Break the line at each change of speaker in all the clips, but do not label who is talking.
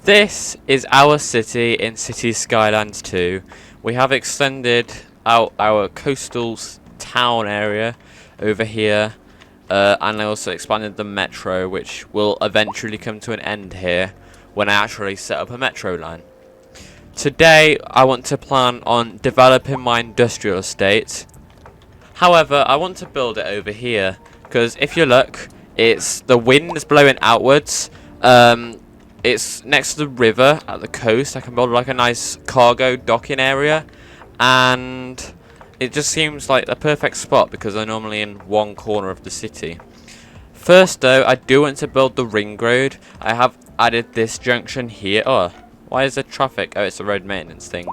This is our city in Cities Skylines 2. We have extended out our coastal town area over here, and I also expanded the metro, which will eventually come to an end here when I actually set up a metro line. Today, I want to plan on developing my industrial estate. However, I want to build it over here, because if you look, the wind is blowing outwards. It's next to the river at the coast. I can build like a nice cargo docking area, and it just seems like the perfect spot because I'm normally in one corner of the city. First though, I do want to build the ring road. I have added this junction here. Oh, why is there traffic? Oh, it's a road maintenance thing.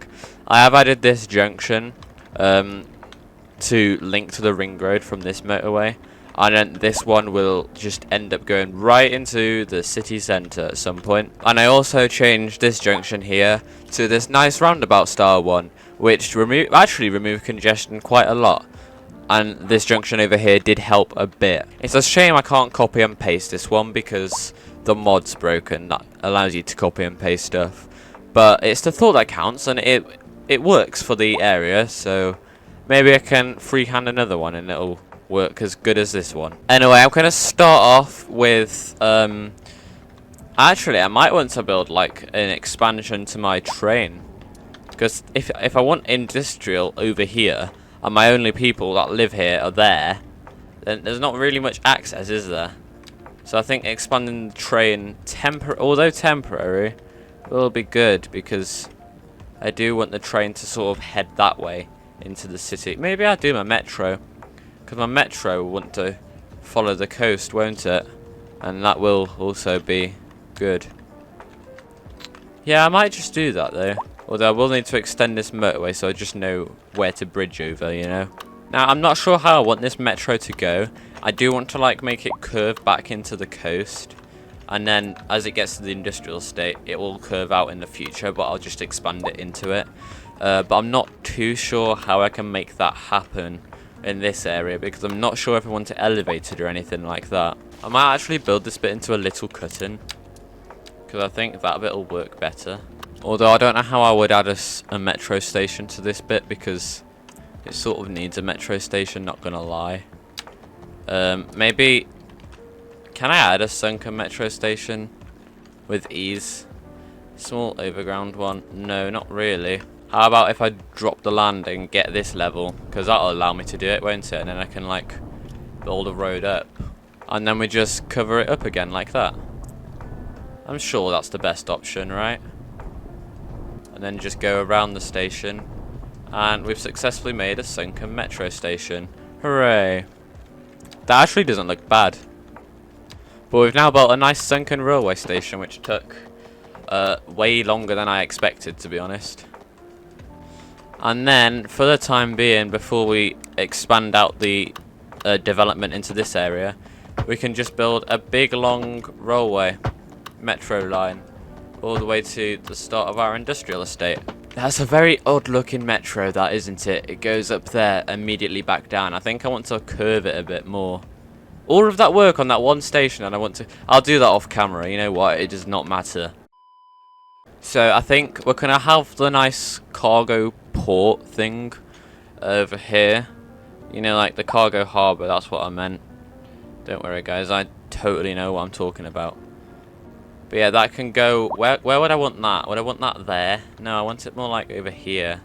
I have added this junction to link to the ring road from this motorway. And then this one will just end up going right into the city centre at some point. And I also changed this junction here to this nice roundabout style one, which actually removed congestion quite a lot. And this junction over here did help a bit. It's a shame I can't copy and paste this one because the mod's broken that allows you to copy and paste stuff. But it's the thought that counts, and it works for the area, so maybe I can freehand another one and it'll work as good as this one. Anyway, I'm going to start off with actually I might want to build like an expansion to my train, because if I want industrial over here and my only people that live here are there, then there's not really much access, is there? So I think expanding the train although temporary will be good, because I do want the train to sort of head that way into the city. Maybe I'll do my metro, because my metro will want to follow the coast, won't it? And that will also be good. Yeah, I might just do that though. Although I will need to extend this motorway so I just know where to bridge over, you know. Now, I'm not sure how I want this metro to go. I do want to like make it curve back into the coast. And then as it gets to the industrial estate, it will curve out in the future, but I'll just expand it into it. But I'm not too sure how I can make that happen in this area, because I'm not sure if I want it elevated or anything like that. I might actually build this bit into a little cut-in, because I think that bit will work better. Although I don't know how I would add a metro station to this bit, because it sort of needs a metro station, not gonna lie. Maybe can I add a sunken metro station with ease? Small overground one? No, not really. How about if I drop the land and get this level? Because that'll allow me to do it, won't it? And then I can like build a road up. And then we just cover it up again like that. I'm sure that's the best option, right? And then just go around the station. And we've successfully made a sunken metro station. Hooray. That actually doesn't look bad. But we've now built a nice sunken railway station, which took way longer than I expected, to be honest. And then, for the time being, before we expand out the development into this area, we can just build a big long railway metro line all the way to the start of our industrial estate. That's a very odd looking metro, that, isn't it? It goes up there, immediately back down. I think I want to curve it a bit more. All of that work on that one station, and I'll do that off camera, you know what, it does not matter. So I think we're going to have the nice cargo port thing over here. You know, like the cargo harbour, that's what I meant. Don't worry guys, I totally know what I'm talking about. But yeah, that can go, where would I want that? Would I want that there? No, I want it more like over here.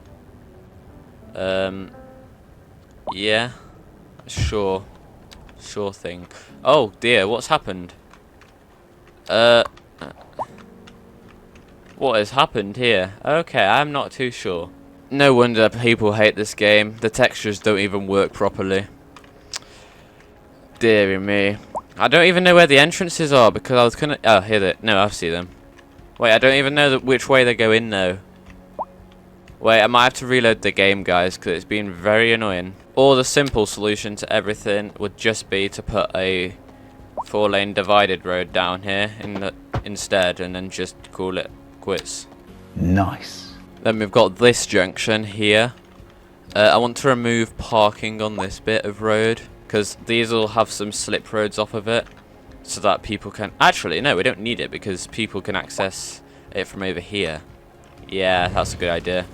Yeah, sure thing. Oh dear, what's happened? What has happened here? Okay, I'm not too sure. No wonder people hate this game. The textures don't even work properly. Deary me. I don't even know where the entrances are, because I was gonna... Oh, here they... No, I see them. Wait, I don't even know which way they go in, though. Wait, I might have to reload the game, guys, because it's been very annoying. Or the simple solution to everything would just be to put a 4-lane divided road down here instead, and then just call it quits.
Nice.
Then we've got this junction here. I want to remove parking on this bit of road, because these will have some slip roads off of it, so that people can... Actually, no, we don't need it, because people can access it from over here. Yeah, that's a good idea.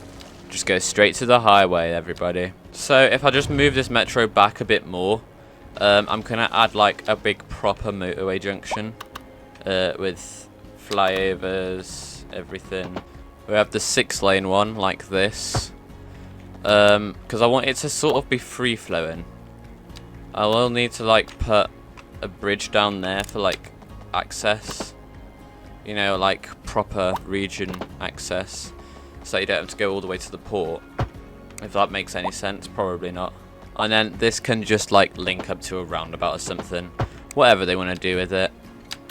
Just go straight to the highway, everybody. So if I just move this metro back a bit more, I'm gonna add like a big proper motorway junction with flyovers, everything. We have the 6-lane one like this, because I want it to sort of be free flowing. I will need to like put a bridge down there for like access, you know, like proper region access, so you don't have to go all the way to the port. If that makes any sense, probably not. And then this can just like link up to a roundabout or something, whatever they want to do with it.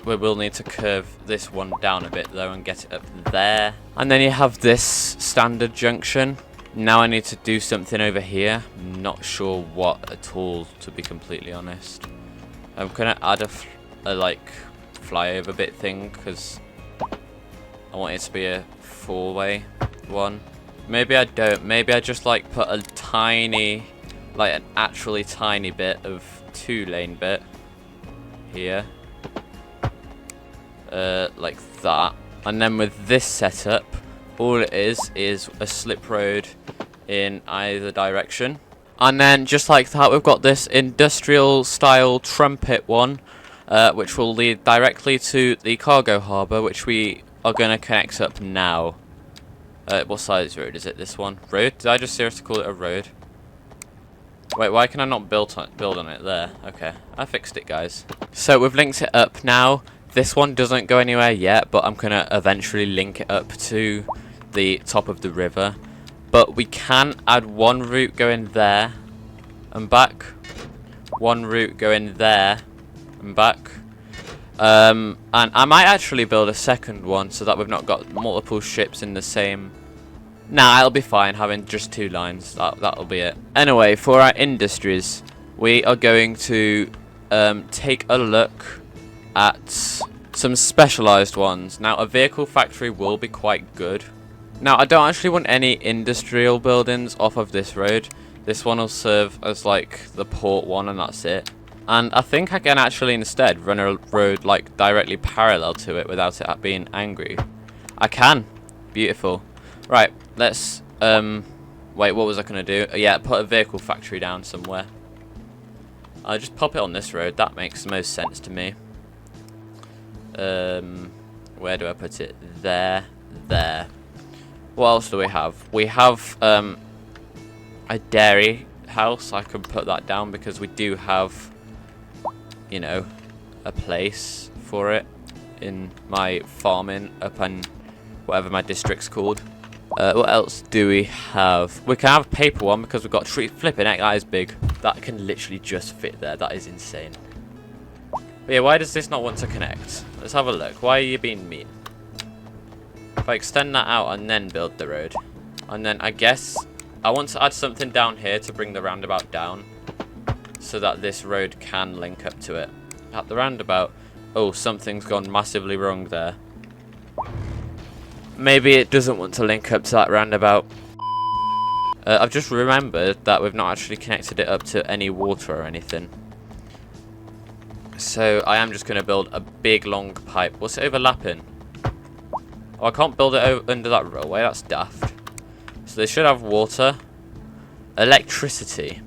We will need to curve this one down a bit though and get it up there. And then you have this standard junction. Now I need to do something over here. I'm not sure what at all, to be completely honest. I'm gonna add a like flyover bit thing because I want it to be a 4-way one. Maybe I don't. Maybe I just like put a tiny, like an actually tiny bit of 2-lane bit here. Like that. And then with this setup, all it is a slip road in either direction. And then just like that, we've got this industrial style trumpet one, which will lead directly to the cargo harbour, which we are going to connect up now. What size road is it? This one? Road? Did I just seriously call it a road? Wait, why can I not build on it there? Okay, I fixed it, guys. So we've linked it up now. This one doesn't go anywhere yet, but I'm going to eventually link it up to the top of the river. But we can add one route going there and back. One route going there and back. And I might actually build a second one so that we've not got multiple ships in the same... Nah, it'll be fine having just 2 lines. That'll be it. Anyway, for our industries, we are going to take a look at some specialized ones. Now, a vehicle factory will be quite good. Now, I don't actually want any industrial buildings off of this road. This one will serve as like the port one and that's it. And I think I can actually instead run a road like directly parallel to it without it being angry. I can. Beautiful. Right, let's wait, what was I gonna do? Yeah, put a vehicle factory down somewhere. I'll just pop it on this road. That makes the most sense to me. Where do I put it? There. What else do we have? We have a dairy house. I can put that down because we do have, you know, a place for it in my farming up in whatever my district's called. What else do we have? We can have a paper one because we've got tree flipping heck, that is big. That can literally just fit there. That is insane. But yeah, why does this not want to connect? Let's have a look. Why are you being mean? If I extend that out and then build the road. And then I guess I want to add something down here to bring the roundabout down so that this road can link up to it. At the roundabout, oh, something's gone massively wrong there. Maybe it doesn't want to link up to that roundabout. I've just remembered that we've not actually connected it up to any water or anything. So I am just going to build a big long pipe. What's it overlapping? Oh, I can't build it under that railway. That's daft. So they should have water. Electricity.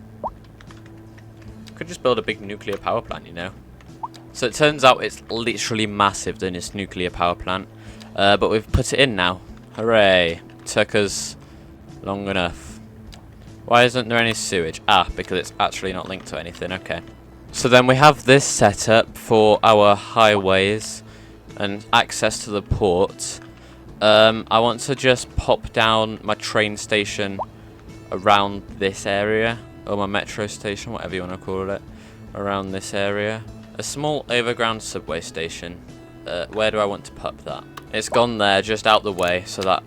Could just build a big nuclear power plant, you know. So it turns out it's literally massive than this nuclear power plant. But we've put it in now. Hooray. Took us long enough. Why isn't there any sewage? Ah, because it's actually not linked to anything. Okay. So then we have this set up for our highways and access to the port. I want to just pop down my train station around this area. Or my metro station, whatever you want to call it. Around this area. A small overground subway station. Where do I want to pop that? It's gone there, just out the way, so that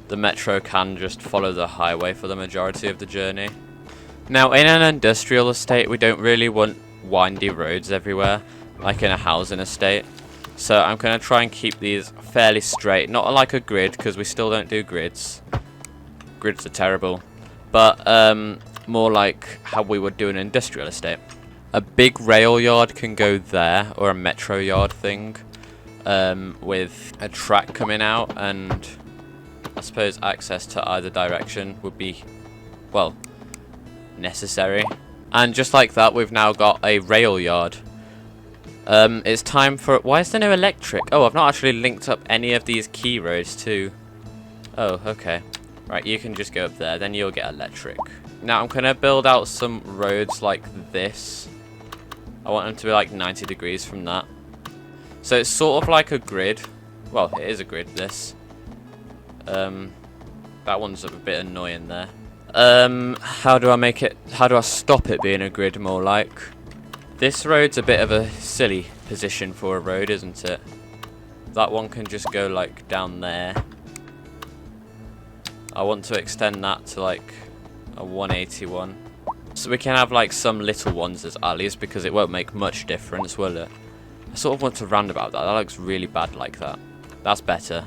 the metro can just follow the highway for the majority of the journey. Now, in an industrial estate, we don't really want windy roads everywhere, like in a housing estate. So I'm going to try and keep these fairly straight. Not like a grid, because we still don't do grids. Grids are terrible. But more like how we would do an industrial estate. A big rail yard can go there, or a metro yard thing. with a track coming out, and I suppose access to either direction would be, well, necessary. And just like that, we've now got a rail yard. It's time for... Why is there no electric? Oh, I've not actually linked up any of these key roads too. Oh, okay. Right, you can just go up there, then you'll get electric. Now I'm going to build out some roads like this. I want them to be like 90 degrees from that. So it's sort of like a grid. Well, it is a grid, this. That one's a bit annoying there. How do I make it... How do I stop it being a grid more like? This road's a bit of a silly position for a road, isn't it? That one can just go like down there. I want to extend that to like a 181. So we can have like some little ones as alleys because it won't make much difference, will it? I sort of want to roundabout that. That looks really bad like that. That's better.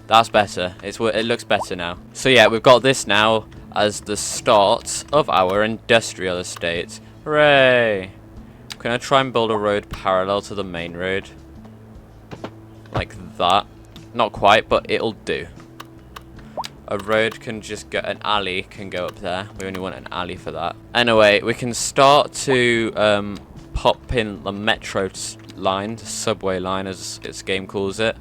That's better. It looks better now. So yeah, we've got this now as the start of our industrial estate. Hooray! I'm going to try and build a road parallel to the main road. Like that. Not quite, but it'll do. A road can just go, an alley can go up there. We only want an alley for that. Anyway, we can start to pop in the metro line, the subway line as its game calls it.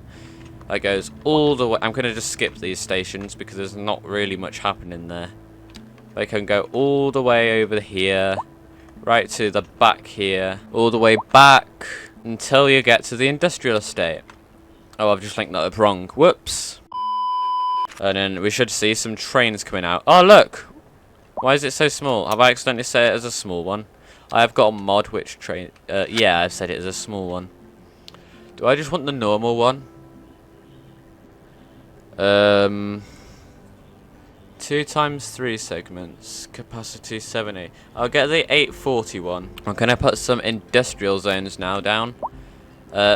That goes all the way. I'm going to just skip these stations because there's not really much happening there. They can go all the way over here, right to the back here, all the way back until you get to the industrial estate. Oh, I've just linked that up wrong. Whoops. And then we should see some trains coming out. Oh, look! Why is it so small? Have I accidentally said it as a small one? I have got a mod which train... yeah, I've said it as a small one. Do I just want the normal one? 2 times 3 segments. Capacity 70. I'll get the 840 one. I'm going to put some industrial zones now down.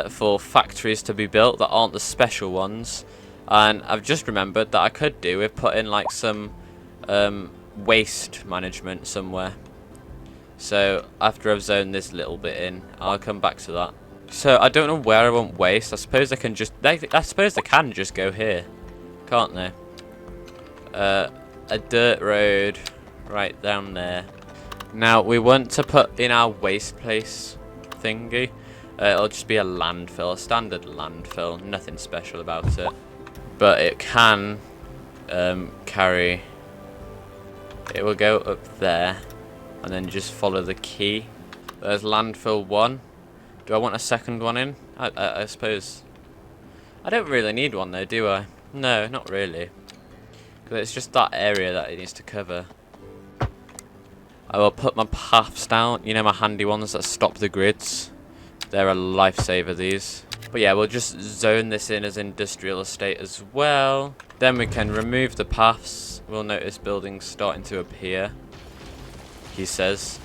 For factories to be built that aren't the special ones. And I've just remembered that I could do with putting like some waste management somewhere. So after I've zoned this little bit in, I'll come back to that. So I don't know where I want waste. I suppose they can just I suppose they can just go here, can't they? A dirt road right down there. Now we want to put in our waste place thingy. It'll just be a landfill, a standard landfill, nothing special about it. But it can carry... It will go up there and then just follow the key. There's landfill 1. Do I want a second one in? I suppose... I don't really need one though, do I? No, not really. Because it's just that area that it needs to cover. I will put my paths down, you know, my handy ones that stop the grids. They're a lifesaver, these. But yeah, we'll just zone this in as industrial estate as well. Then we can remove the paths. We'll notice buildings starting to appear, he says.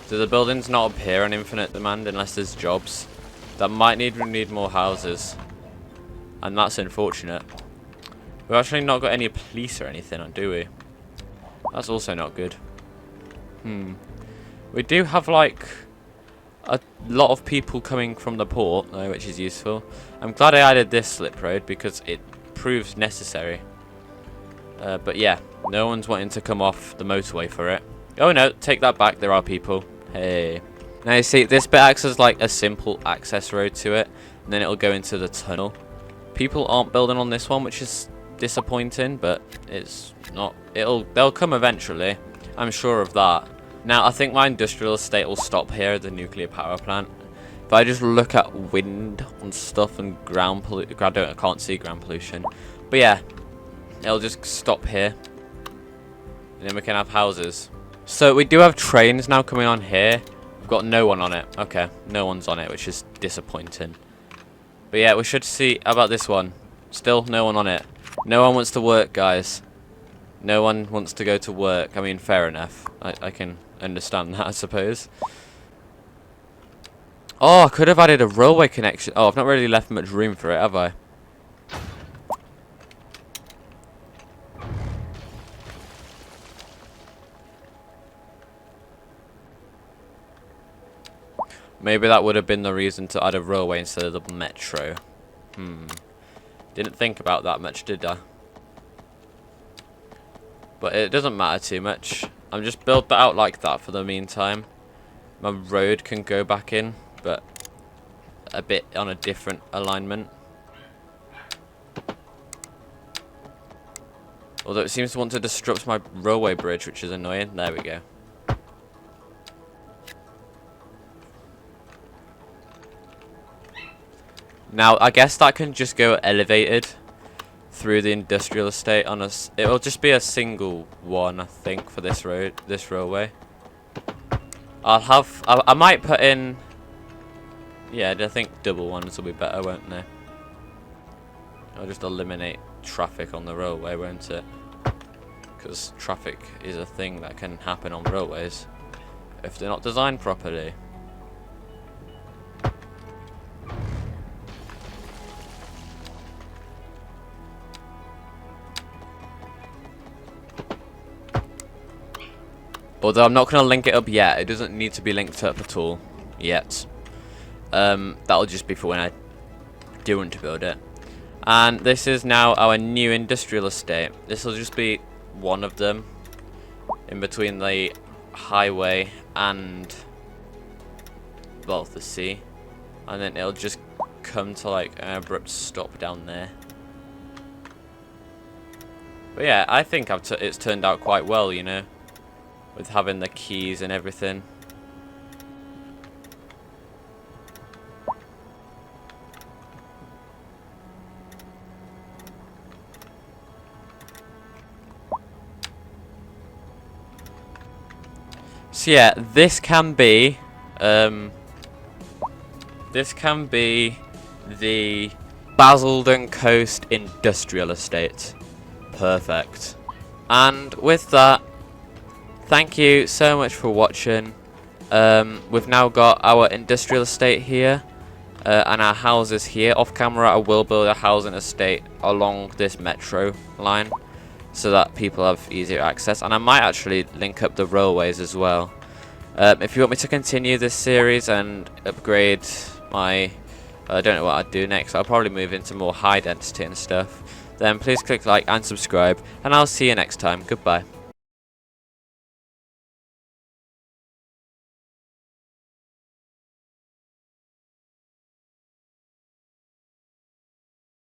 Do the buildings not appear on infinite demand unless there's jobs? That might need more houses. And that's unfortunate. We've actually not got any police or anything, do we? That's also not good. We do have like a lot of people coming from the port though, which is useful. I'm glad I added this slip road because it proves necessary. But yeah, no one's wanting to come off the motorway for it. Oh no, take that back, there are people. Hey. Now you see, this bit acts as like a simple access road to it, and then it'll go into the tunnel. People aren't building on this one, which is disappointing, but it's not. They'll come eventually. I'm sure of that. Now I think my industrial estate will stop here at the nuclear power plant. If I just look at wind and stuff and ground pollution, I can't see ground pollution. But yeah, it'll just stop here, and then we can have houses. So we do have trains now coming on here. We've got no one on it. Okay, no one's on it, which is disappointing. But yeah, we should see. How about this one? Still no one on it. No one wants to work, guys. No one wants to go to work. I mean, fair enough. I can understand that, I suppose. Oh, I could have added a railway connection. Oh, I've not really left much room for it, have I? Maybe that would have been the reason to add a railway instead of the metro. Didn't think about that much, did I? But it doesn't matter too much. I'm just build that out like that for the meantime. My road can go back in, but a bit on a different alignment. Although it seems to want to disrupt my railway bridge, which is annoying. There we go. Now, I guess that can just go elevated through the industrial estate on us. It'll just be a single one, I think, for this road, this railway. I might put in, yeah, I think double ones will be better, won't they? I'll just eliminate traffic on the railway, won't it? Because traffic is a thing that can happen on railways if they're not designed properly. Although I'm not going to link it up yet. It doesn't need to be linked up at all yet. That'll just be for when I do want to build it. And this is now our new industrial estate. This will just be one of them in between the highway and, well, the sea. And then it'll just come to like an abrupt stop down there. But yeah, I think it's turned out quite well, you know, with having the keys and everything. So yeah, this can be the Basildon Coast Industrial Estate. Perfect. And with that, thank you so much for watching. We've now got our industrial estate here and our houses here. Off camera, I will build a housing estate along this metro line so that people have easier access. And I might actually link up the railways as well. If you want me to continue this series and upgrade my... I don't know what I'd do next. I'll probably move into more high density and stuff. Then please click like and subscribe. And I'll see you next time. Goodbye.